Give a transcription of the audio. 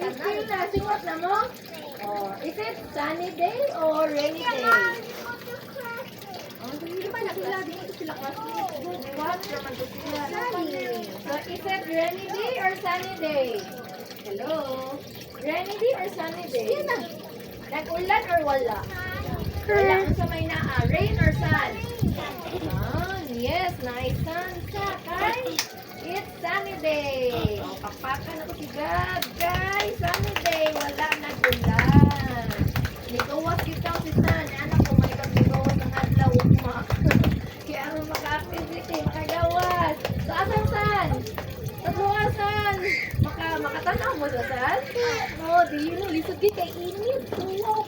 Still na, singot na mo? Oh, is it sunny day or rainy day? Oh, hindi ba na sila? Dito sila classmates. Good watch naman to sila. So, is it rainy day or sunny day? Hello? Rainy day or sunny day? Nag-ulan or wala? Wala kung sa may naa. Rain or sun? Sun. Yes, nice sun. Kay? It's sunny day. O, pakpakan ako si Gab. Guys, sunny day. Wala nag-ulan. Ligawas kita si San. Anak ko, may ligawas ang adlaw. Kaya ano maka-activity, makagawas. So, asan San? Asan? Makatanaw mo sa San? No, di yun. Lisod di kay init. Wow.